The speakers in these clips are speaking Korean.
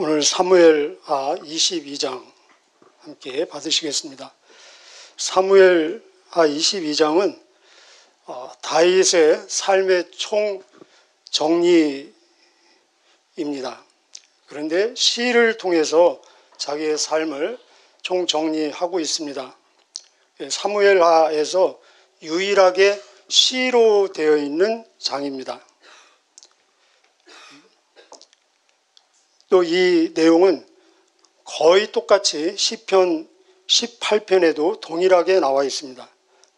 오늘 사무엘하 22장 함께 받으시겠습니다. 사무엘하 22장은 다윗의 삶의 총정리입니다. 그런데 시를 통해서 자기의 삶을 총정리하고 있습니다. 사무엘하에서 유일하게 시로 되어 있는 장입니다. 또 이 내용은 거의 똑같이 시편 18편에도 동일하게 나와 있습니다.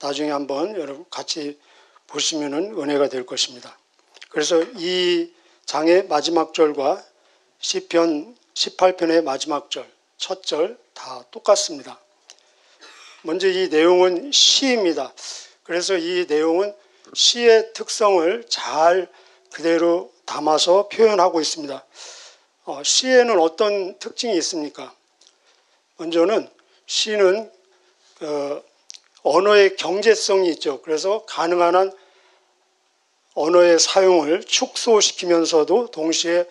나중에 한번 여러분 같이 보시면 은혜가 될 것입니다. 그래서 이 장의 마지막 절과 시편 18편의 마지막 절, 첫 절 다 똑같습니다. 먼저 이 내용은 시입니다. 그래서 이 내용은 시의 특성을 잘 그대로 담아서 표현하고 있습니다. 시에는 어떤 특징이 있습니까? 먼저는 시는 언어의 경제성이 있죠. 그래서 가능한 한 언어의 사용을 축소시키면서도 동시에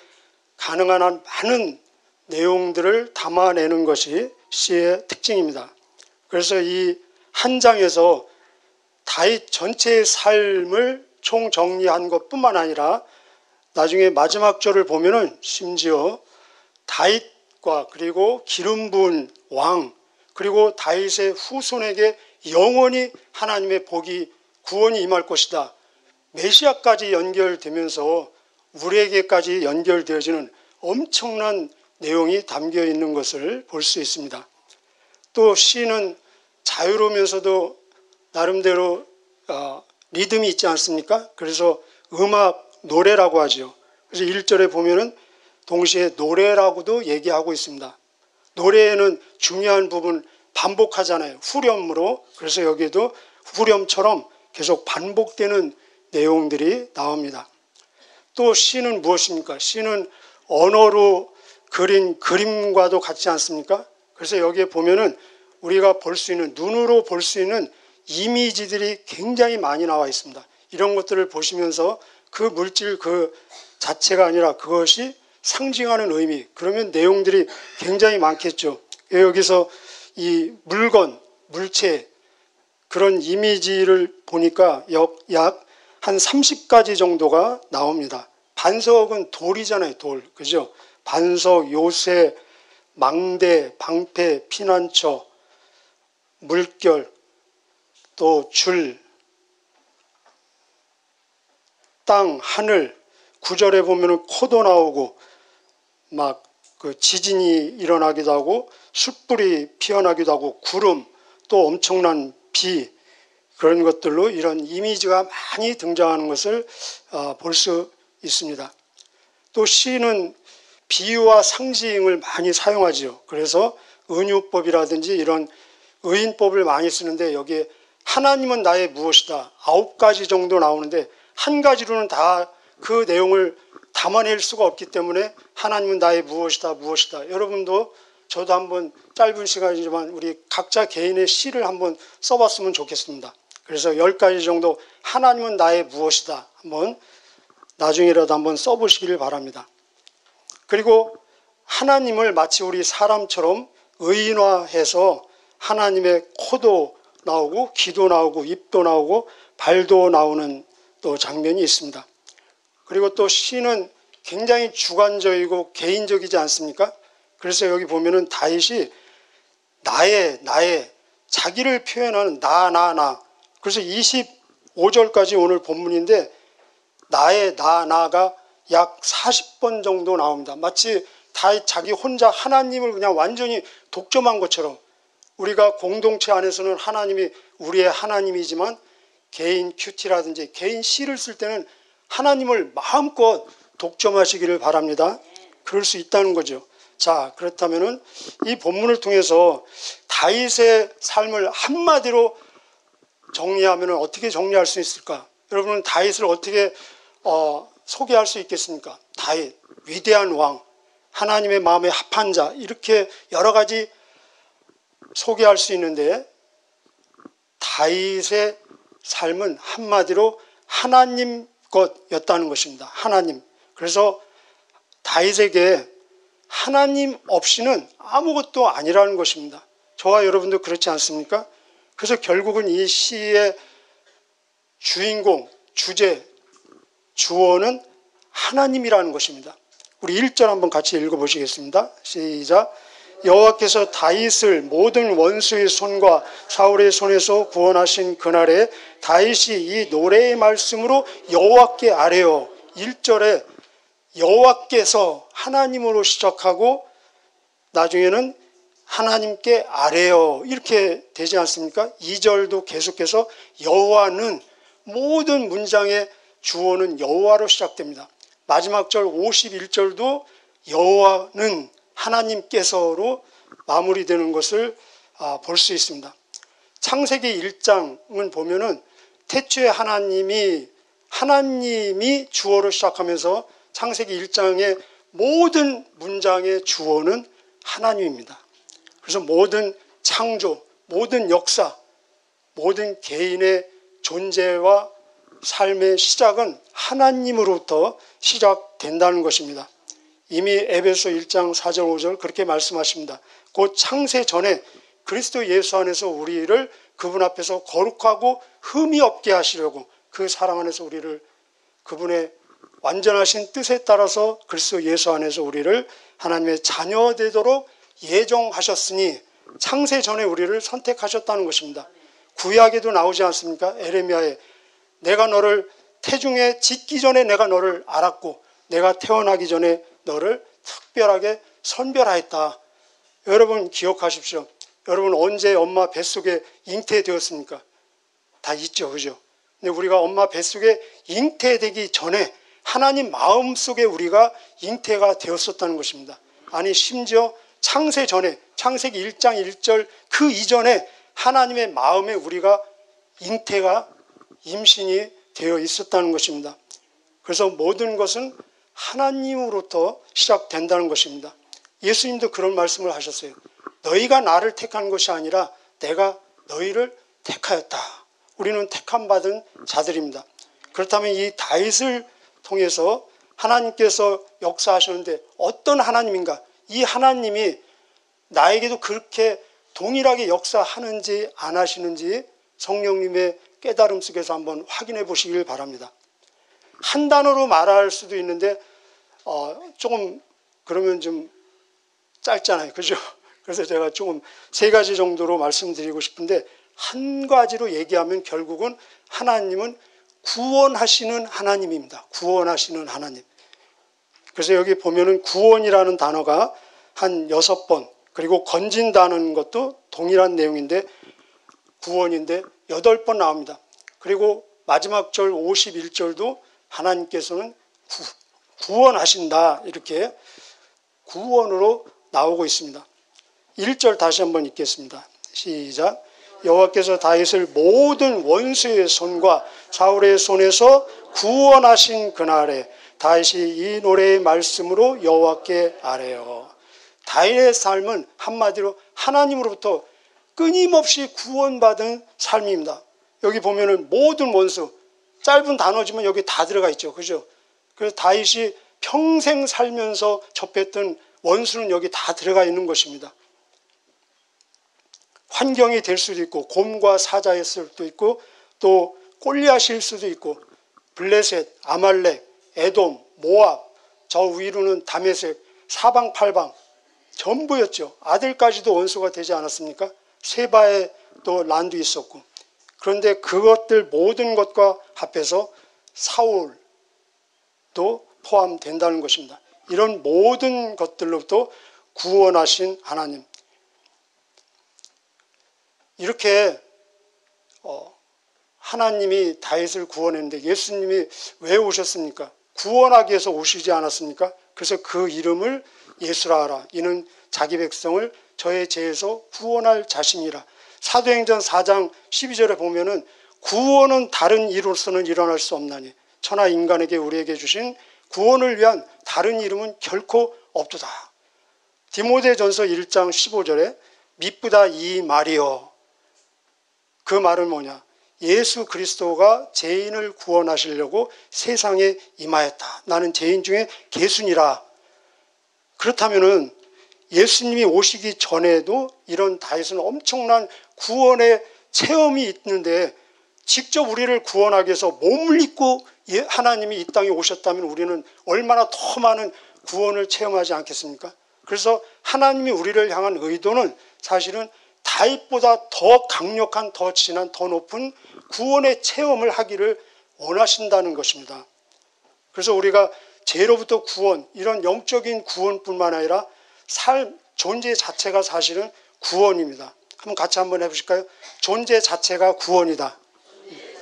가능한 한 많은 내용들을 담아내는 것이 시의 특징입니다. 그래서 이 한 장에서 다윗 전체의 삶을 총정리한 것뿐만 아니라 나중에 마지막 절을 보면은 심지어 다윗과 그리고 기름 부은 왕 그리고 다윗의 후손에게 영원히 하나님의 복이 구원이 임할 것이다. 메시아까지 연결되면서 우리에게까지 연결되어지는 엄청난 내용이 담겨 있는 것을 볼 수 있습니다. 또 시는 자유로우면서도 나름대로 리듬이 있지 않습니까? 그래서 음악, 노래라고 하죠. 그래서 1절에 보면은 동시에 노래라고도 얘기하고 있습니다. 노래에는 중요한 부분 반복하잖아요. 후렴으로. 그래서 여기에도 후렴처럼 계속 반복되는 내용들이 나옵니다. 또 시는 무엇입니까? 시는 언어로 그린 그림과도 같지 않습니까? 그래서 여기에 보면은 우리가 볼 수 있는, 눈으로 볼 수 있는 이미지들이 굉장히 많이 나와 있습니다. 이런 것들을 보시면서 그 물질 그 자체가 아니라 그것이 상징하는 의미, 그러면 내용들이 굉장히 많겠죠. 여기서 이 물건, 물체, 그런 이미지를 보니까 약 한 30가지 정도가 나옵니다. 반석은 돌이잖아요, 돌. 그죠? 반석, 요새, 망대, 방패, 피난처, 물결, 또 줄, 땅, 하늘, 9절에 보면은 코도 나오고 막 그 지진이 일어나기도 하고 숯불이 피어나기도 하고 구름, 또 엄청난 비, 그런 것들로 이런 이미지가 많이 등장하는 것을 볼 수 있습니다. 또 시는 비유와 상징을 많이 사용하죠. 그래서 은유법이라든지 이런 의인법을 많이 쓰는데 여기에 하나님은 나의 무엇이다 9가지 정도 나오는데 한 가지로는 다 그 내용을 담아낼 수가 없기 때문에 하나님은 나의 무엇이다 무엇이다. 여러분도 저도 한번 짧은 시간이지만 우리 각자 개인의 시를 한번 써봤으면 좋겠습니다. 그래서 10가지 정도 하나님은 나의 무엇이다 한번 나중에라도 한번 써보시기를 바랍니다. 그리고 하나님을 마치 우리 사람처럼 의인화해서 하나님의 코도 나오고 귀도 나오고 입도 나오고 발도 나오는 또 장면이 있습니다. 그리고 또 시는 굉장히 주관적이고 개인적이지 않습니까? 그래서 여기 보면은 다윗이 나의 자기를 표현하는 나 그래서 25절까지 오늘 본문인데 나가 약 40번 정도 나옵니다. 마치 다윗 자기 혼자 하나님을 그냥 완전히 독점한 것처럼 우리가 공동체 안에서는 하나님이 우리의 하나님이지만 개인 큐티라든지 개인 시를 쓸 때는 하나님을 마음껏 독점하시기를 바랍니다. 그럴 수 있다는 거죠. 자, 그렇다면은 이 본문을 통해서 다윗의 삶을 한마디로 정리하면 어떻게 정리할 수 있을까? 여러분은 다윗을 어떻게 소개할 수 있겠습니까? 다윗, 위대한 왕, 하나님의 마음에 합한 자, 이렇게 여러 가지 소개할 수 있는데 다윗의 삶은 한마디로 하나님 것이었다는 것입니다. 하나님. 그래서 다윗에게 하나님 없이는 아무것도 아니라는 것입니다. 저와 여러분도 그렇지 않습니까? 그래서 결국은 이 시의 주인공, 주제, 주어는 하나님이라는 것입니다. 우리 1절 한번 같이 읽어보시겠습니다. 시작. 여호와께서 다윗을 모든 원수의 손과 사울의 손에서 구원하신 그날에 다윗이 이 노래의 말씀으로 여호와께 아뢰어. 1절에 여호와께서 하나님으로 시작하고 나중에는 하나님께 아뢰어 이렇게 되지 않습니까? 2절도 계속해서 여호와는, 모든 문장의 주어는 여호와로 시작됩니다. 마지막 절 51절도 여호와는, 하나님께서로 마무리되는 것을 볼 수 있습니다. 창세기 1장은 보면은 태초에 하나님이 주어로 시작하면서 창세기 1장의 모든 문장의 주어는 하나님입니다. 그래서 모든 창조, 모든 역사, 모든 개인의 존재와 삶의 시작은 하나님으로부터 시작된다는 것입니다. 이미 에베소 1장 4절 5절 그렇게 말씀하십니다. 곧 창세 전에 그리스도 예수 안에서 우리를 그분 앞에서 거룩하고 흠이 없게 하시려고 그 사랑 안에서 우리를 그분의 완전하신 뜻에 따라서 그리스도 예수 안에서 우리를 하나님의 자녀 되도록 예정하셨으니 창세 전에 우리를 선택하셨다는 것입니다. 구약에도 나오지 않습니까? 에레미야에 내가 너를 태중에 짓기 전에 내가 너를 알았고 내가 태어나기 전에 너를 특별하게 선별하였다. 여러분 기억하십시오. 여러분 언제 엄마 뱃속에 잉태되었습니까? 다 있죠, 그죠? 근데 우리가 엄마 뱃속에 잉태되기 전에 하나님 마음속에 우리가 잉태가 되었었다는 것입니다. 아니 심지어 창세 전에, 창세기 1장 1절 그 이전에 하나님의 마음에 우리가 잉태가, 임신이 되어 있었다는 것입니다. 그래서 모든 것은 하나님으로부터 시작된다는 것입니다. 예수님도 그런 말씀을 하셨어요. 너희가 나를 택한 것이 아니라 내가 너희를 택하였다. 우리는 택함받은 자들입니다. 그렇다면 이 다윗을 통해서 하나님께서 역사하셨는데 어떤 하나님인가? 이 하나님이 나에게도 그렇게 동일하게 역사하는지 안 하시는지 성령님의 깨달음 속에서 한번 확인해 보시길 바랍니다. 한 단어로 말할 수도 있는데 조금 그러면 좀 짧잖아요, 그죠? 그래서 제가 조금 3가지 정도로 말씀드리고 싶은데, 한 가지로 얘기하면 결국은 하나님은 구원하시는 하나님입니다. 구원하시는 하나님. 그래서 여기 보면은 구원이라는 단어가 한 6번, 그리고 건진다는 것도 동일한 내용인데 구원인데 8번 나옵니다. 그리고 마지막 절 51절도 하나님께서는 구원하신다, 이렇게 구원으로 나오고 있습니다. 1절 다시 한번 읽겠습니다. 시작. 여호와께서 다윗을 모든 원수의 손과 사울의 손에서 구원하신 그날에 다윗이 이 노래의 말씀으로 여호와께 아뢰어. 다윗의 삶은 한마디로 하나님으로부터 끊임없이 구원받은 삶입니다. 여기 보면은 모든 원수, 짧은 단어지만 여기 다 들어가 있죠, 그죠? 그래서 다윗이 평생 살면서 접했던 원수는 여기 다 들어가 있는 것입니다. 환경이 될 수도 있고, 곰과 사자일 수도 있고, 또 골리앗일 수도 있고, 블레셋, 아말렉, 에돔, 모압, 저 위로는 다메섹, 사방팔방 전부였죠. 아들까지도 원수가 되지 않았습니까? 세바의 또 란도 있었고. 그런데 그것들 모든 것과 합해서 사울도 포함된다는 것입니다. 이런 모든 것들로부터 구원하신 하나님. 이렇게 하나님이 다윗을 구원했는데 예수님이 왜 오셨습니까? 구원하기 위해서 오시지 않았습니까? 그래서 그 이름을 예수라 하라. 이는 자기 백성을 저의 죄에서 구원할 자신이라. 사도행전 4장 12절에 보면은 구원은 다른 이로서는 일어날 수 없나니 천하 인간에게 우리에게 주신 구원을 위한 다른 이름은 결코 없도다. 디모데전서 1장 15절에 미쁘다 이 말이여. 그 말은 뭐냐? 예수 그리스도가 죄인을 구원하시려고 세상에 임하였다. 나는 죄인 중에 개순이라. 그렇다면은 예수님이 오시기 전에도 이런 다윗은 엄청난 구원의 체험이 있는데 직접 우리를 구원하기 위해서 몸을 입고 하나님이 이 땅에 오셨다면 우리는 얼마나 더 많은 구원을 체험하지 않겠습니까? 그래서 하나님이 우리를 향한 의도는 사실은 다윗보다 더 강력한, 더 진한, 더 높은 구원의 체험을 하기를 원하신다는 것입니다. 그래서 우리가 죄로부터 구원, 이런 영적인 구원뿐만 아니라 존재 자체가 사실은 구원입니다. 같이 한번 해보실까요? 존재 자체가 구원이다.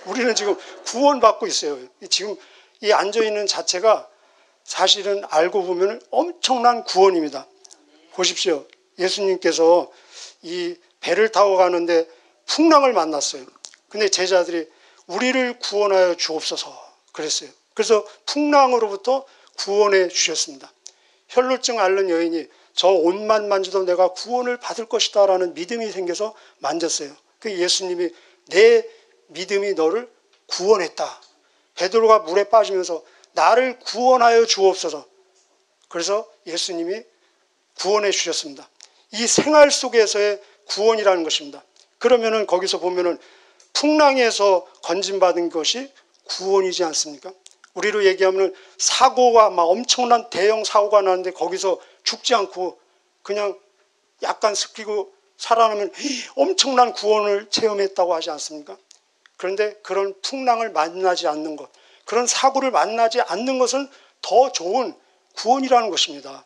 우리는 지금 구원받고 있어요. 지금 이 앉아있는 자체가 사실은 알고 보면 엄청난 구원입니다. 보십시오. 예수님께서 이 배를 타고 가는데 풍랑을 만났어요. 근데 제자들이 우리를 구원하여 주옵소서 그랬어요. 그래서 풍랑으로부터 구원해 주셨습니다. 혈루증 앓는 여인이 저 옷만 만져도 내가 구원을 받을 것이다 라는 믿음이 생겨서 만졌어요. 그 예수님이 내 믿음이 너를 구원했다. 베드로가 물에 빠지면서 나를 구원하여 주옵소서. 그래서 예수님이 구원해 주셨습니다. 이 생활 속에서의 구원이라는 것입니다. 그러면은 거기서 보면은 풍랑에서 건진받은 것이 구원이지 않습니까? 우리로 얘기하면 사고가 막 엄청난 대형 사고가 나는데 거기서 죽지 않고 그냥 약간 습히고 살아나면 엄청난 구원을 체험했다고 하지 않습니까? 그런데 그런 풍랑을 만나지 않는 것, 그런 사고를 만나지 않는 것은 더 좋은 구원이라는 것입니다.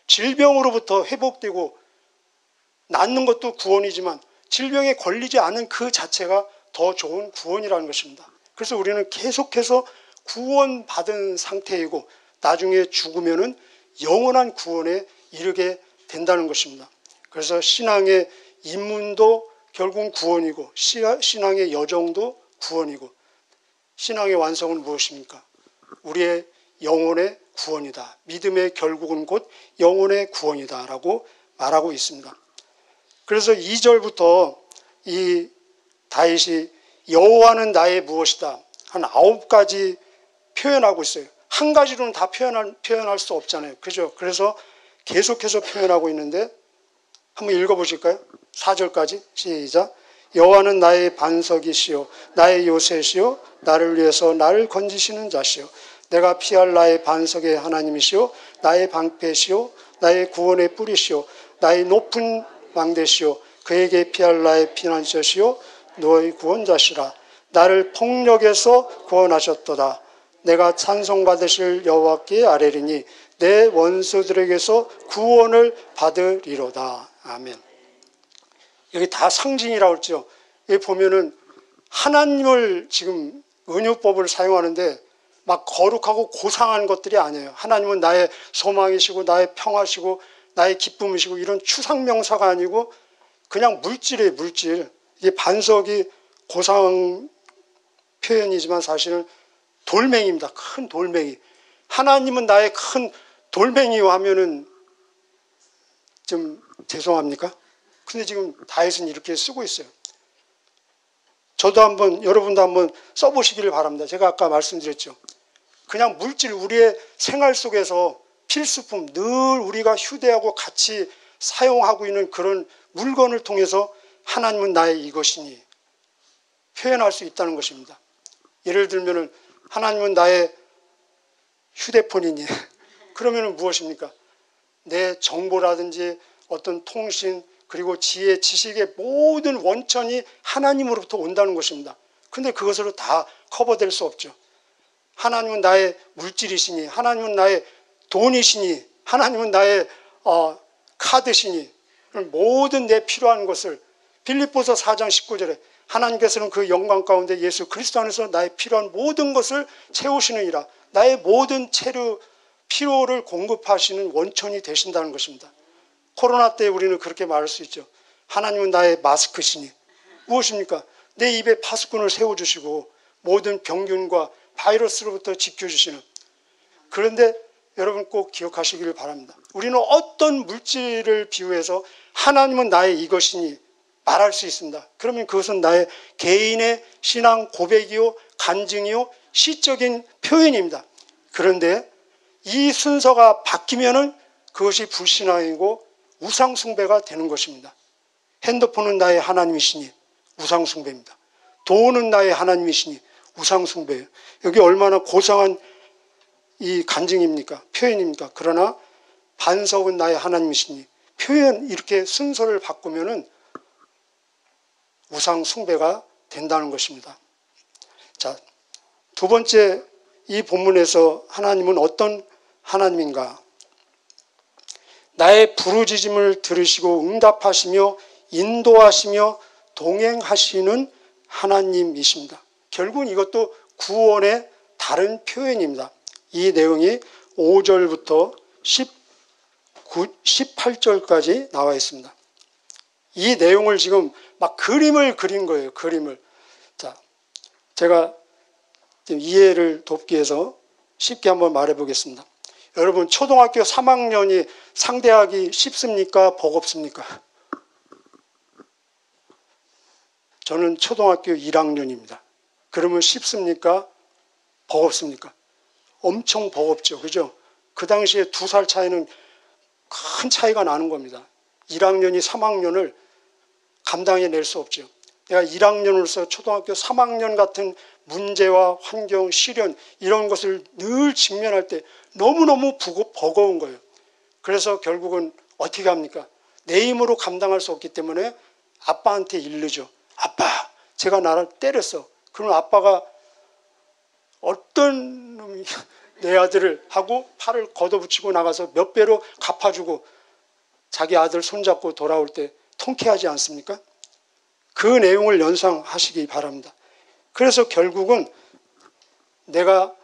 질병으로부터 회복되고 낫는 것도 구원이지만 질병에 걸리지 않은 그 자체가 더 좋은 구원이라는 것입니다. 그래서 우리는 계속해서 구원받은 상태이고 나중에 죽으면은 영원한 구원에 이르게 된다는 것입니다. 그래서 신앙의 입문도 결국은 구원이고 신앙의 여정도 구원이고 신앙의 완성은 무엇입니까? 우리의 영혼의 구원이다. 믿음의 결국은 곧 영혼의 구원이다 라고 말하고 있습니다. 그래서 2절부터 이 다윗이 여호와는 나의 무엇이다 한 9가지 표현하고 있어요. 한 가지로는 다 표현할 수 없잖아요. 그죠? 그래서 계속해서 표현하고 있는데 한번 읽어보실까요? 4절까지 시작. 여호와는 나의 반석이시요 나의 요새시요 나를 위해서 나를 건지시는 자시요 내가 피할 나의 반석의 하나님이시요 나의 방패시요 나의 구원의 뿌리시요 나의 높은 망대시요 그에게 피할 나의 피난처시요 너의 구원자시라. 나를 폭력에서 구원하셨도다. 내가 찬송받으실 여호와께 아뢰리니 내 원수들에게서 구원을 받으리로다. 아멘. 여기 다 상징이라고 했죠. 여기 보면은 하나님을 지금 은유법을 사용하는데 막 거룩하고 고상한 것들이 아니에요. 하나님은 나의 소망이시고 나의 평화시고 나의 기쁨이시고 이런 추상명사가 아니고 그냥 물질이에요. 물질. 이게 반석이 고상 표현이지만 사실은 돌멩이입니다. 큰 돌멩이. 하나님은 나의 큰 돌멩이요 하면은 좀 죄송합니까? 근데 지금 다윗은 이렇게 쓰고 있어요. 저도 한번 여러분도 한번 써보시기를 바랍니다. 제가 아까 말씀드렸죠. 그냥 물질 우리의 생활 속에서 필수품 늘 우리가 휴대하고 같이 사용하고 있는 그런 물건을 통해서 하나님은 나의 이것이니 표현할 수 있다는 것입니다. 예를 들면은 하나님은 나의 휴대폰이니 그러면은 무엇입니까? 내 정보라든지 어떤 통신 그리고 지혜, 지식의 모든 원천이 하나님으로부터 온다는 것입니다. 근데 그것으로 다 커버될 수 없죠. 하나님은 나의 물질이시니 하나님은 나의 돈이시니 하나님은 나의 카드시니 모든 내 필요한 것을 빌립보서 4장 19절에 하나님께서는 그 영광 가운데 예수 그리스도 안에서 나의 필요한 모든 것을 채우시느니라. 나의 모든 필요를 공급하시는 원천이 되신다는 것입니다. 코로나 때 우리는 그렇게 말할 수 있죠. 하나님은 나의 마스크시니 무엇입니까? 내 입에 파스꾼을 세워주시고 모든 병균과 바이러스로부터 지켜주시는. 그런데 여러분 꼭 기억하시기를 바랍니다. 우리는 어떤 물질을 비유해서 하나님은 나의 이것이니 말할 수 있습니다. 그러면 그것은 나의 개인의 신앙 고백이요 간증이요 시적인 표현입니다. 그런데 이 순서가 바뀌면은 그것이 불신앙이고 우상숭배가 되는 것입니다. 핸드폰은 나의 하나님이시니 우상숭배입니다. 돈은 나의 하나님이시니 우상숭배예요. 여기 얼마나 고상한 이 간증입니까? 표현입니까? 그러나 반석은 나의 하나님이시니 표현 이렇게 순서를 바꾸면은 우상숭배가 된다는 것입니다. 자, 두 번째 이 본문에서 하나님은 어떤 하나님인가? 나의 부르짖음을 들으시고 응답하시며 인도하시며 동행하시는 하나님이십니다. 결국은 이것도 구원의 다른 표현입니다. 이 내용이 5절부터 18절까지 나와 있습니다. 이 내용을 지금 막 그림을 그린 거예요. 그림을. 자, 제가 이해를 돕기 위해서 쉽게 한번 말해 보겠습니다. 여러분, 초등학교 3학년이 상대하기 쉽습니까? 버겁습니까? 저는 초등학교 1학년입니다. 그러면 쉽습니까? 버겁습니까? 엄청 버겁죠. 그죠? 그 당시에 2살 차이는 큰 차이가 나는 겁니다. 1학년이 3학년을 감당해낼 수 없죠. 내가 1학년으로서 초등학교 3학년 같은 문제와 환경, 시련 이런 것을 늘 직면할 때 너무너무 버거운 거예요. 그래서 결국은 어떻게 합니까? 내 힘으로 감당할 수 없기 때문에 아빠한테 일르죠. 아빠, 제가 나를 때렸어. 그럼 아빠가 어떤 놈이 내 아들을 하고 팔을 걷어붙이고 나가서 몇 배로 갚아주고 자기 아들 손잡고 돌아올 때 통쾌하지 않습니까? 그 내용을 연상하시기 바랍니다. 그래서 결국은 내가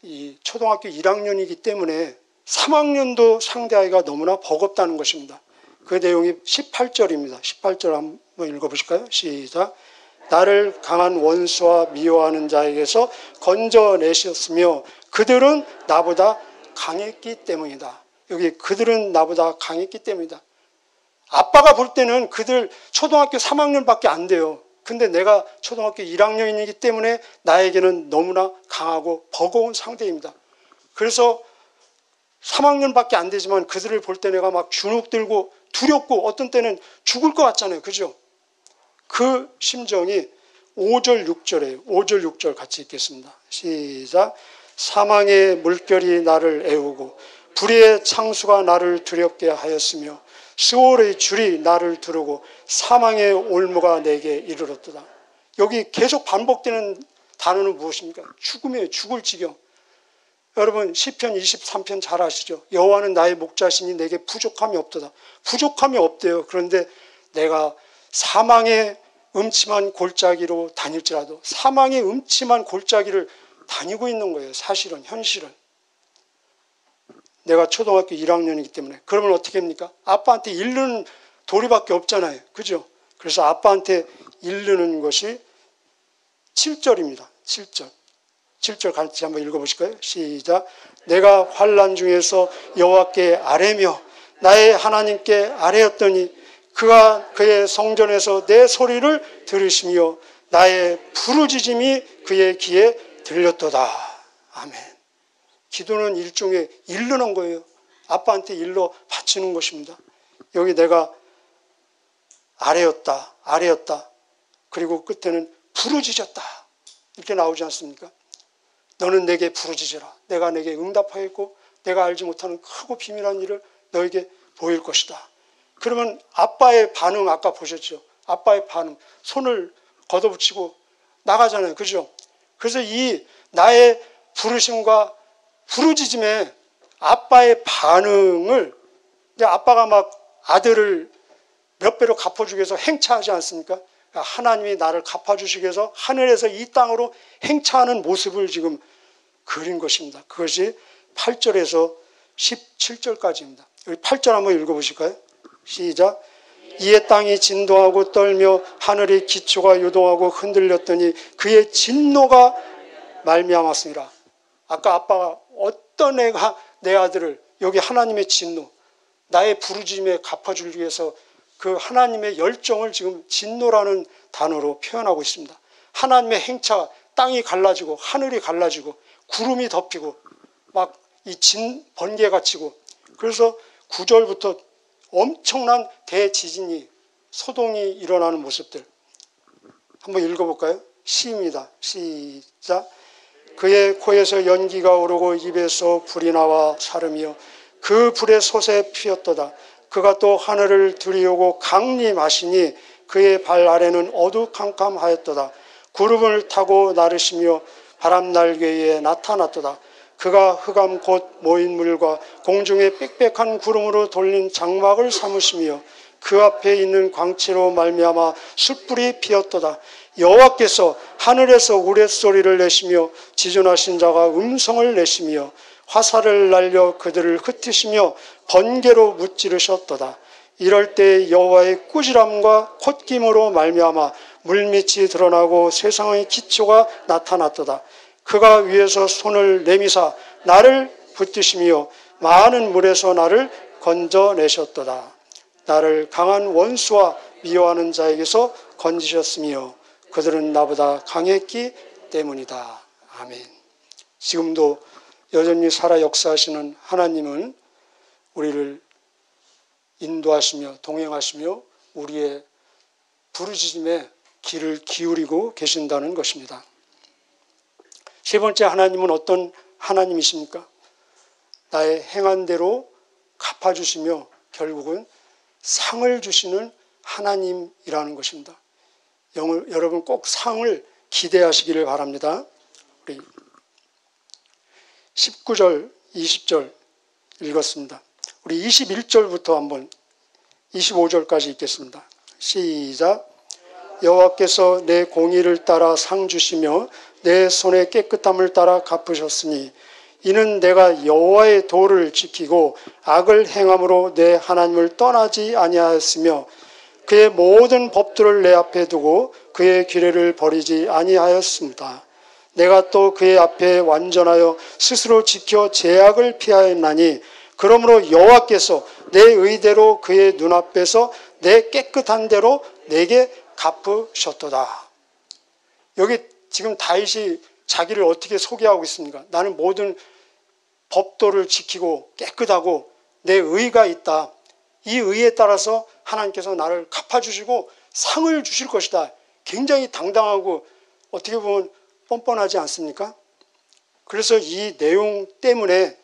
이 초등학교 1학년이기 때문에 3학년도 상대하기가 너무나 버겁다는 것입니다. 그 내용이 18절입니다. 18절 한번 읽어보실까요? 시작. 나를 강한 원수와 미워하는 자에게서 건져내셨으며 그들은 나보다 강했기 때문이다. 여기 그들은 나보다 강했기 때문이다. 아빠가 볼 때는 그들 초등학교 3학년밖에 안 돼요. 근데 내가 초등학교 1학년이기 때문에 나에게는 너무나 강하고 버거운 상대입니다. 그래서 3학년밖에 안 되지만 그들을 볼 때 내가 막 주눅들고 두렵고 어떤 때는 죽을 것 같잖아요. 그죠? 그 심정이 5절, 6절이에요. 5절, 6절 같이 읽겠습니다. 시작. 사망의 물결이 나를 애우고 불의의 창수가 나를 두렵게 하였으며 스올의 줄이 나를 두르고 사망의 올무가 내게 이르렀도다. 여기 계속 반복되는 단어는 무엇입니까? 죽음이에요. 죽을 지경. 여러분 시편 23편 잘 아시죠? 여호와는 나의 목자시니 내게 부족함이 없도다. 부족함이 없대요. 그런데 내가 사망의 음침한 골짜기로 다닐지라도 사망의 음침한 골짜기를 다니고 있는 거예요. 사실은 현실은. 내가 초등학교 1학년이기 때문에. 그러면 어떻게 합니까? 아빠한테 일르는 도리밖에 없잖아요. 그죠? 그래서 아빠한테 일르는 것이 7절입니다. 7절. 7절 같이 한번 읽어보실까요? 시작. 내가 환난 중에서 여호와께 아뢰며 나의 하나님께 아뢰었더니 그가 그의 성전에서 내 소리를 들으시며 나의 부르짖음이 그의 귀에 들렸도다. 아멘. 기도는 일종의 일르는 거예요. 아빠한테 일러 바치는 것입니다. 여기 내가 아뢰었다. 그리고 끝에는 부르짖었다. 이렇게 나오지 않습니까? 너는 내게 부르짖으라. 내가 내게 응답하였고 내가 알지 못하는 크고 비밀한 일을 너에게 보일 것이다. 그러면 아빠의 반응 아까 보셨죠? 아빠의 반응. 손을 걷어붙이고 나가잖아요. 그죠? 그래서 이 나의 부르심과 부르짖음에 아빠의 반응을 아빠가 막 아들을 몇 배로 갚아주기 위해서 행차하지 않습니까? 하나님이 나를 갚아주시기 위해서 하늘에서 이 땅으로 행차하는 모습을 지금 그린 것입니다. 그것이 8절에서 17절까지입니다. 여기 8절 한번 읽어보실까요? 시작. 이에 땅이 진동하고 떨며 하늘의 기초가 요동하고 흔들렸더니 그의 진노가 말미암았으니라. 아까 아빠가 어떤 애가 내 아들을 여기 하나님의 진노 나의 부르짖음에 갚아주기 위해서 그 하나님의 열정을 지금 진노라는 단어로 표현하고 있습니다. 하나님의 행차 땅이 갈라지고 하늘이 갈라지고 구름이 덮이고 막 이 번개가 치고 그래서 9절부터 엄청난 대지진이 소동이 일어나는 모습들 한번 읽어볼까요? 시입니다. 시작. 그의 코에서 연기가 오르고 입에서 불이 나와 사름이여 그 불의 솥에 피었도다. 그가 또 하늘을 들이오고 강림하시니 그의 발 아래는 어두캄캄하였도다. 구름을 타고 나르시며 바람 날개에 나타났도다. 그가 흑암 곧 모인 물과 공중에 빽빽한 구름으로 돌린 장막을 삼으시며 그 앞에 있는 광채로 말미암아 숯불이 피었도다. 여호와께서 하늘에서 우레소리를 내시며 지존하신 자가 음성을 내시며 화살을 날려 그들을 흩으시며 번개로 무찌르셨도다. 이럴 때 여호와의 꾸지람과 콧김으로 말미암아 물밑이 드러나고 세상의 기초가 나타났도다. 그가 위에서 손을 내미사 나를 붙드시며 많은 물에서 나를 건져내셨도다. 나를 강한 원수와 미워하는 자에게서 건지셨으며 그들은 나보다 강했기 때문이다. 아멘. 지금도 여전히 살아 역사하시는 하나님은 우리를 인도하시며 동행하시며 우리의 부르짖음에 귀를 기울이고 계신다는 것입니다. 세 번째, 하나님은 어떤 하나님이십니까? 나의 행한 대로 갚아주시며 결국은 상을 주시는 하나님이라는 것입니다. 여러분 꼭 상을 기대하시기를 바랍니다. 우리 19절, 20절 읽었습니다. 우리 21절부터 한번 25절까지 읽겠습니다. 시작. 여호와께서 내 공의를 따라 상 주시며 내 손의 깨끗함을 따라 갚으셨으니 이는 내가 여호와의 도를 지키고 악을 행함으로 내 하나님을 떠나지 아니하였으며 그의 모든 법들을 내 앞에 두고 그의 규례를 버리지 아니하였습니다. 내가 또 그의 앞에 완전하여 스스로 지켜 죄악을 피하였나니 그러므로 여호와께서 내 의대로 그의 눈앞에서 내 깨끗한 대로 내게 갚으셨도다. 여기 지금 다윗이 자기를 어떻게 소개하고 있습니까? 나는 모든 법도를 지키고 깨끗하고 내 의가 있다. 이 의에 따라서 하나님께서 나를 갚아주시고 상을 주실 것이다. 굉장히 당당하고 어떻게 보면 뻔뻔하지 않습니까? 그래서 이 내용 때문에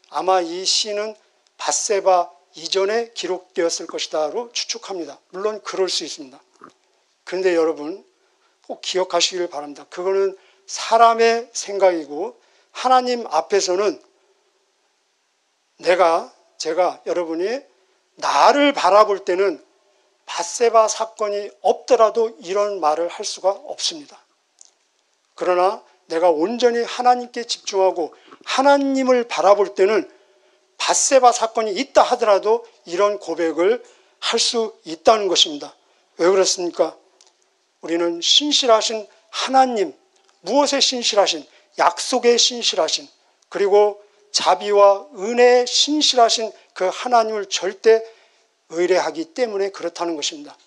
아마 이 시는 밧세바 이전에 기록되었을 것이다로 추측합니다. 물론 그럴 수 있습니다. 그런데 여러분 꼭 기억하시길 바랍니다. 그거는 사람의 생각이고 하나님 앞에서는 제가 여러분이 나를 바라볼 때는 밧세바 사건이 없더라도 이런 말을 할 수가 없습니다. 그러나 내가 온전히 하나님께 집중하고 하나님을 바라볼 때는 밧세바 사건이 있다 하더라도 이런 고백을 할 수 있다는 것입니다. 왜 그렇습니까? 우리는 신실하신 하나님, 무엇에 신실하신? 약속에 신실하신, 그리고 자비와 은혜에 신실하신 그 하나님을 절대 의뢰하기 때문에 그렇다는 것입니다.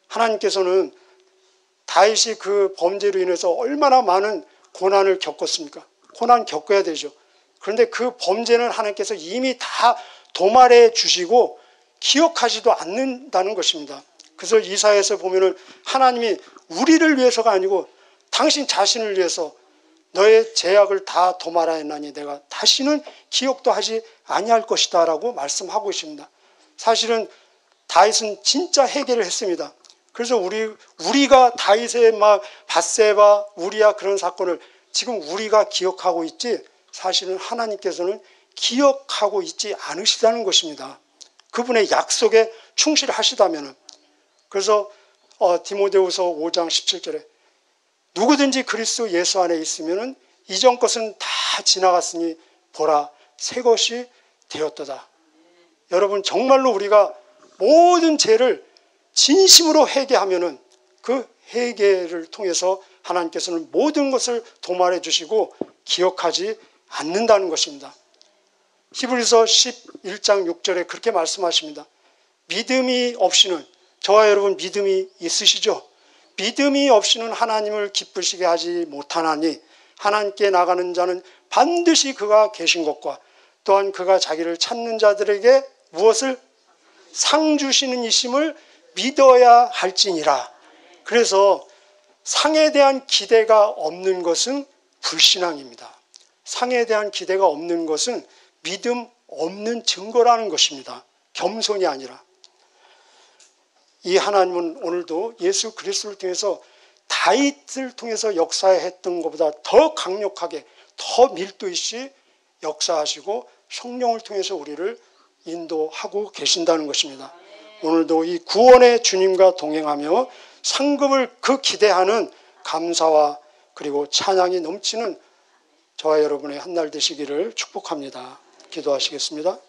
하나님께서는 다윗이 그 범죄로 인해서 얼마나 많은 고난을 겪었습니까? 고난 겪어야 되죠. 그런데 그 범죄는 하나님께서 이미 다 도말해 주시고 기억하지도 않는다는 것입니다. 그래서 이사야에서 보면은 하나님이 우리를 위해서가 아니고 당신 자신을 위해서 너의 죄악을 다 도말하였나니 내가 다시는 기억도 하지 아니할 것이다 라고 말씀하고 있습니다. 사실은 다윗은 진짜 회개를 했습니다. 그래서 우리가 다윗의 막 밧세바, 우리야 그런 사건을 지금 우리가 기억하고 있지 사실은 하나님께서는 기억하고 있지 않으시다는 것입니다. 그분의 약속에 충실하시다면. 그래서 디모데후서 5장 17절에 누구든지 그리스도 예수 안에 있으면 이전 것은 다 지나갔으니 보라 새 것이 되었도다. 여러분 정말로 우리가 모든 죄를 진심으로 회개하면은 그 회개를 통해서 하나님께서는 모든 것을 도말해 주시고 기억하지 않는다는 것입니다. 히브리서 11장 6절에 그렇게 말씀하십니다. 믿음이 없이는, 저와 여러분 믿음이 있으시죠? 믿음이 없이는 하나님을 기쁘시게 하지 못하나니 하나님께 나가는 자는 반드시 그가 계신 것과 또한 그가 자기를 찾는 자들에게 무엇을? 상 주시는 이심을 믿어야 할지니라. 그래서 상에 대한 기대가 없는 것은 불신앙입니다. 상에 대한 기대가 없는 것은 믿음 없는 증거라는 것입니다. 겸손이 아니라. 이 하나님은 오늘도 예수 그리스도를 통해서 다윗을 통해서 역사했던 것보다 더 강력하게 더 밀도 있이 역사하시고 성령을 통해서 우리를 인도하고 계신다는 것입니다. 오늘도 이 구원의 주님과 동행하며 상급을 그 기대하는 감사와 그리고 찬양이 넘치는 저와 여러분의 한 날 되시기를 축복합니다. 기도하시겠습니다.